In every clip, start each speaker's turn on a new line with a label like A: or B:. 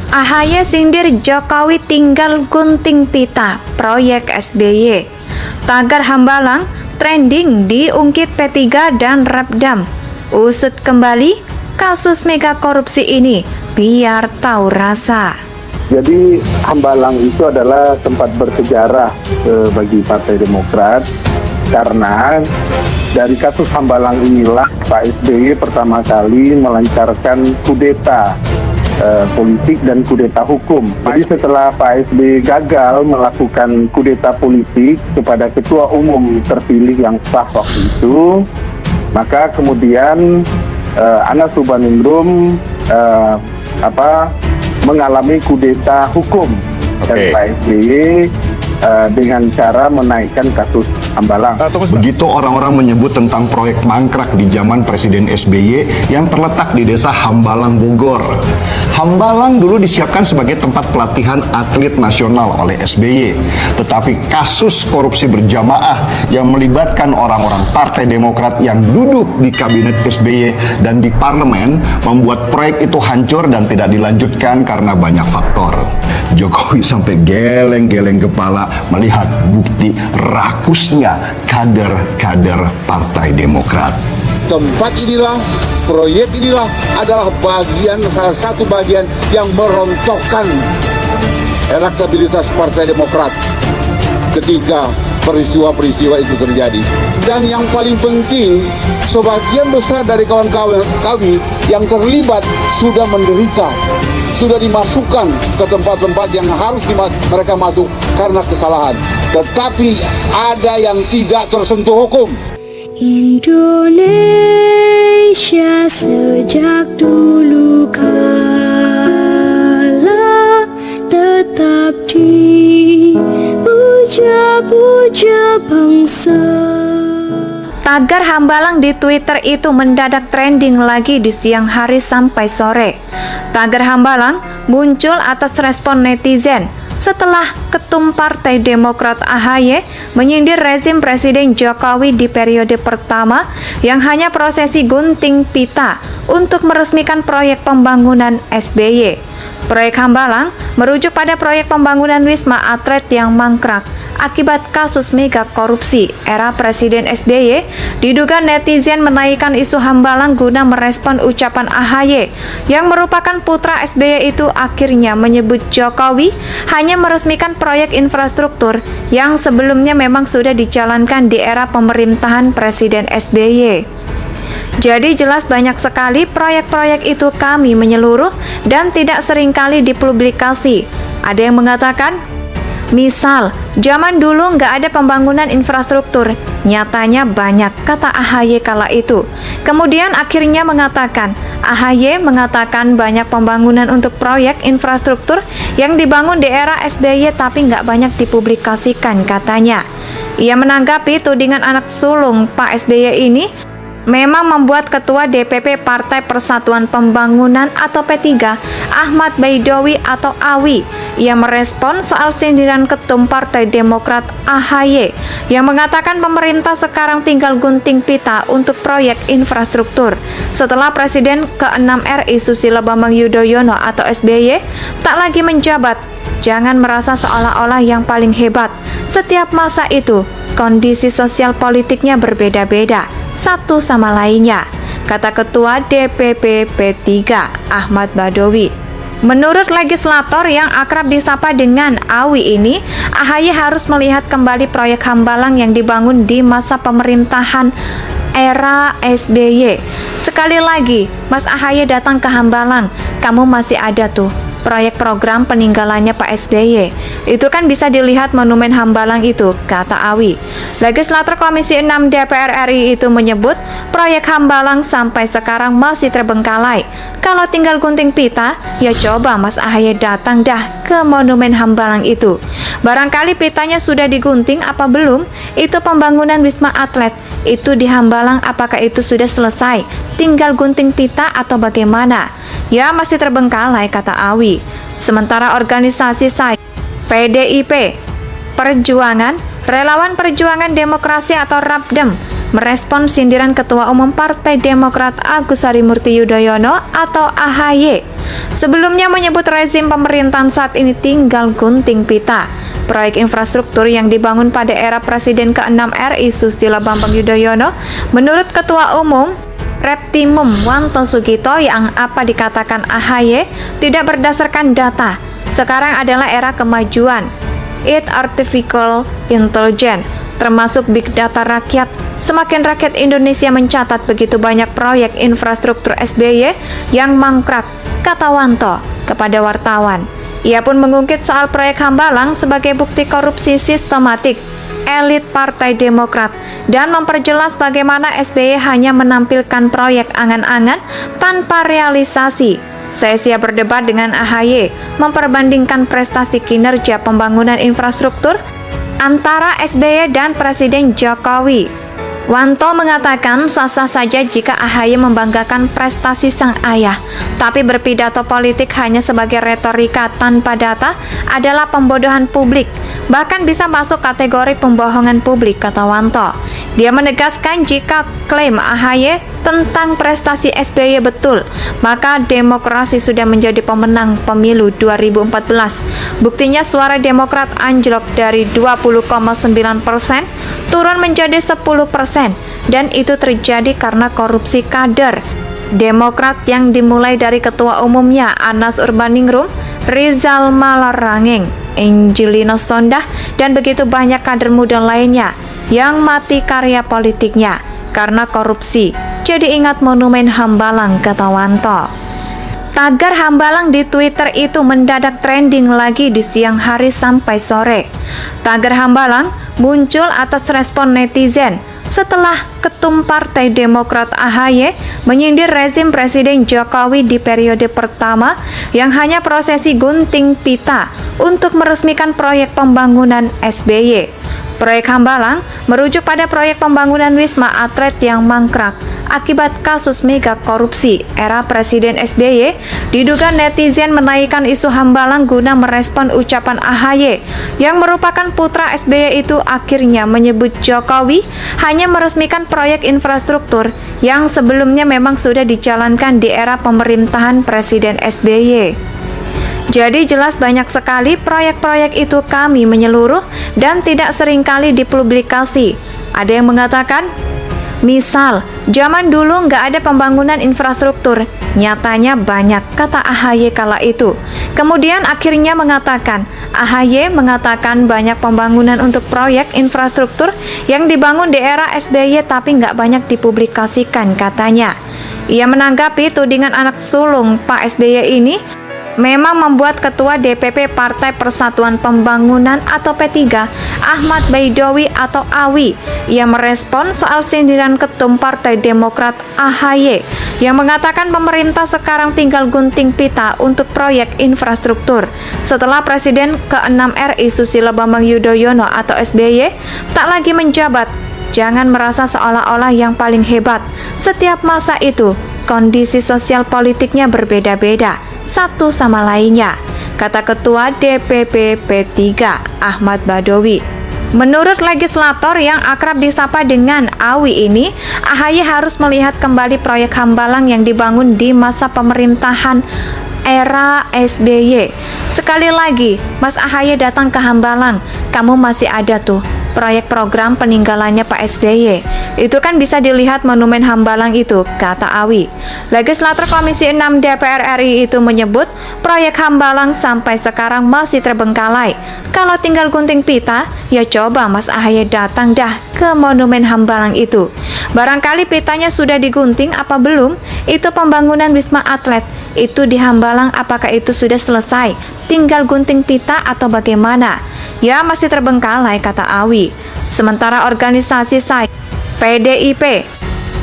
A: AHY sindir Jokowi tinggal gunting pita proyek SBY. Tagar Hambalang trending diungkit P3 dan Rapdam. Usut kembali kasus mega korupsi ini biar tahu rasa.
B: Jadi Hambalang itu adalah tempat bersejarah bagi Partai Demokrat karena dari kasus Hambalang inilah Pak SBY pertama kali melancarkan kudeta politik dan kudeta hukum. Jadi setelah Pak SBY gagal melakukan kudeta politik kepada ketua umum terpilih yang sah waktu itu, maka kemudian Anas Urbaningrum mengalami kudeta hukum dan Pak SBY dengan cara menaikkan kasus Hambalang.
C: Begitu orang-orang menyebut tentang proyek mangkrak di zaman Presiden SBY yang terletak di desa Hambalang, Bogor. Hambalang dulu disiapkan sebagai tempat pelatihan atlet nasional oleh SBY. Tetapi kasus korupsi berjamaah yang melibatkan orang-orang Partai Demokrat yang duduk di kabinet SBY dan di parlemen membuat proyek itu hancur dan tidak dilanjutkan karena banyak faktor. Jokowi sampai geleng-geleng kepala melihat bukti rakusnya kader-kader Partai Demokrat.
D: Tempat inilah, proyek inilah adalah salah satu bagian yang merontokkan elektabilitas Partai Demokrat ketika peristiwa-peristiwa itu terjadi. Dan yang paling penting, sebagian besar dari kawan-kawan kami yang terlibat sudah menderita, sudah dimasukkan ke tempat-tempat yang harus mereka masuk karena kesalahan. Tetapi ada yang tidak tersentuh hukum.
E: Indonesia sejak dulu kala tetap dipuja-puja bangsa.
A: Tagar Hambalang di Twitter itu mendadak trending lagi di siang hari sampai sore. Tagar Hambalang muncul atas respon netizen setelah Ketum Partai Demokrat AHY menyindir rezim Presiden Jokowi di periode pertama yang hanya prosesi gunting pita untuk meresmikan proyek pembangunan SBY. Proyek Hambalang merujuk pada proyek pembangunan Wisma Atlet yang mangkrak akibat kasus mega korupsi era Presiden SBY. Diduga netizen menaikkan isu Hambalang guna merespon ucapan AHY yang merupakan putra SBY itu akhirnya menyebut Jokowi hanya meresmikan proyek infrastruktur yang sebelumnya memang sudah dijalankan di era pemerintahan Presiden SBY. Jadi jelas banyak sekali proyek-proyek itu kami menyeluruh dan tidak seringkali dipublikasi. Ada yang mengatakan, misal, zaman dulu nggak ada pembangunan infrastruktur, nyatanya banyak, kata AHY kala itu. Kemudian akhirnya mengatakan, AHY mengatakan banyak pembangunan untuk proyek infrastruktur yang dibangun di era SBY tapi nggak banyak dipublikasikan, katanya. Ia menanggapi tudingan anak sulung Pak SBY ini memang membuat Ketua DPP Partai Persatuan Pembangunan atau P3, Ahmad Baidowi atau Awi, ia merespon soal sindiran Ketum Partai Demokrat AHY yang mengatakan pemerintah sekarang tinggal gunting pita untuk proyek infrastruktur setelah Presiden ke-6 RI Susilo Bambang Yudhoyono atau SBY tak lagi menjabat. Jangan merasa seolah-olah yang paling hebat. Setiap masa itu, kondisi sosial politiknya berbeda-beda satu sama lainnya, kata Ketua DPP P3 Ahmad Baidowi. Menurut legislator yang akrab disapa dengan Awi ini, AHY harus melihat kembali proyek Hambalang yang dibangun di masa pemerintahan era SBY. Sekali lagi, Mas AHY datang ke Hambalang, kamu masih ada tuh proyek program peninggalannya Pak SBY. Itu kan bisa dilihat monumen Hambalang itu, kata Awi. Legislator Komisi 6 DPR RI itu menyebut proyek Hambalang sampai sekarang masih terbengkalai. Kalau tinggal gunting pita, ya coba Mas AHY datang dah ke monumen Hambalang itu. Barangkali pitanya sudah digunting apa belum? Itu pembangunan Wisma Atlet itu di Hambalang, apakah itu sudah selesai? Tinggal gunting pita atau bagaimana? Ya masih terbengkalai, kata Awi. Sementara organisasi saya, PDIP, Perjuangan, Relawan Perjuangan Demokrasi atau Rapdam, merespon sindiran Ketua Umum Partai Demokrat Agus Harimurti Yudhoyono atau AHY. Sebelumnya menyebut rezim pemerintahan saat ini tinggal gunting pita. Proyek infrastruktur yang dibangun pada era Presiden ke-6 RI Susilo Bambang Yudhoyono, menurut Ketua Umum Reptimum Wanto Sugito yang apa dikatakan AHY tidak berdasarkan data. Sekarang adalah era kemajuan, artificial intelligence, termasuk big data rakyat. Semakin rakyat Indonesia mencatat begitu banyak proyek infrastruktur SBY yang mangkrak, kata Wanto kepada wartawan. Ia pun mengungkit soal proyek Hambalang sebagai bukti korupsi sistematik elit Partai Demokrat dan memperjelas bagaimana SBY hanya menampilkan proyek angan-angan tanpa realisasi. Saya siap berdebat dengan AHY, memperbandingkan prestasi kinerja pembangunan infrastruktur antara SBY dan Presiden Jokowi. Wanto mengatakan sah-sah saja jika AHY membanggakan prestasi sang ayah, tapi berpidato politik hanya sebagai retorika tanpa data adalah pembodohan publik, bahkan bisa masuk kategori pembohongan publik, kata Wanto. Dia menegaskan jika klaim AHY tentang prestasi SBY betul, maka demokrasi sudah menjadi pemenang pemilu 2014. Buktinya suara Demokrat anjlok dari 20,9% turun menjadi 10%, dan itu terjadi karena korupsi kader Demokrat yang dimulai dari ketua umumnya Anas Urbaningrum, Rizal Malarangeng, Angelino Sondah, dan begitu banyak kader muda lainnya yang mati karya politiknya karena korupsi. Jadi ingat monumen Hambalang, kata Wanto. Tagar Hambalang di Twitter itu mendadak trending lagi di siang hari sampai sore. Tagar Hambalang muncul atas respon netizen setelah Ketum Partai Demokrat AHY menyindir rezim Presiden Jokowi di periode pertama yang hanya prosesi gunting pita untuk meresmikan proyek pembangunan SBY. Proyek Hambalang merujuk pada proyek pembangunan Wisma Atlet yang mangkrak akibat kasus mega korupsi era Presiden SBY. Diduga netizen menaikkan isu Hambalang guna merespon ucapan AHY yang merupakan putra SBY itu akhirnya menyebut Jokowi hanya meresmikan proyek infrastruktur yang sebelumnya memang sudah dijalankan di era pemerintahan Presiden SBY. Jadi jelas banyak sekali proyek-proyek itu kami menyeluruh dan tidak seringkali dipublikasi. Ada yang mengatakan, misal, zaman dulu nggak ada pembangunan infrastruktur, nyatanya banyak, kata AHY kala itu. Kemudian akhirnya mengatakan, AHY mengatakan banyak pembangunan untuk proyek infrastruktur yang dibangun di era SBY tapi nggak banyak dipublikasikan, katanya. Ia menanggapi tudingan anak sulung Pak SBY ini memang membuat Ketua DPP Partai Persatuan Pembangunan atau P3, Ahmad Baidowi atau Awi, ia merespon soal sindiran Ketum Partai Demokrat AHY yang mengatakan pemerintah sekarang tinggal gunting pita untuk proyek infrastruktur setelah Presiden ke-6 RI Susilo Bambang Yudhoyono atau SBY tak lagi menjabat. Jangan merasa seolah-olah yang paling hebat. Setiap masa itu, kondisi sosial politiknya berbeda-beda satu sama lainnya, kata Ketua DPP P3 Ahmad Baidowi. Menurut legislator yang akrab disapa dengan Awi ini, AHY harus melihat kembali proyek Hambalang yang dibangun di masa pemerintahan era SBY. Sekali lagi, Mas AHY datang ke Hambalang, kamu masih ada tuh proyek program peninggalannya Pak SBY. Itu kan bisa dilihat monumen Hambalang itu, kata Awi. Legislator Komisi 6 DPR RI itu menyebut proyek Hambalang sampai sekarang masih terbengkalai. Kalau tinggal gunting pita, ya coba Mas AHY datang dah ke monumen Hambalang itu. Barangkali pitanya sudah digunting apa belum? Itu pembangunan Wisma Atlet itu di Hambalang, apakah itu sudah selesai? Tinggal gunting pita atau bagaimana? Ya masih terbengkalai, kata Awi. Sementara organisasi saya, PDIP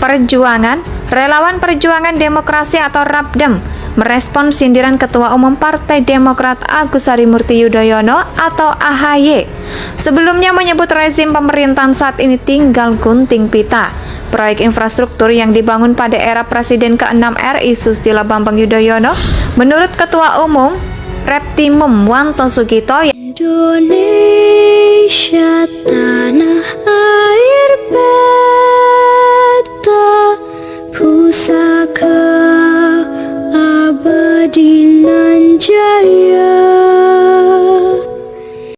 A: Perjuangan, Relawan Perjuangan Demokrasi atau RAPDEM, merespon sindiran Ketua Umum Partai Demokrat Agus Harimurti Yudhoyono atau AHY. Sebelumnya menyebut rezim pemerintahan saat ini tinggal gunting pita. Proyek infrastruktur yang dibangun pada era Presiden ke-6 RI Susilo Bambang Yudhoyono, menurut Ketua Umum Reptimum Wanto Sugito,
E: Indonesia tanah air nan jaya.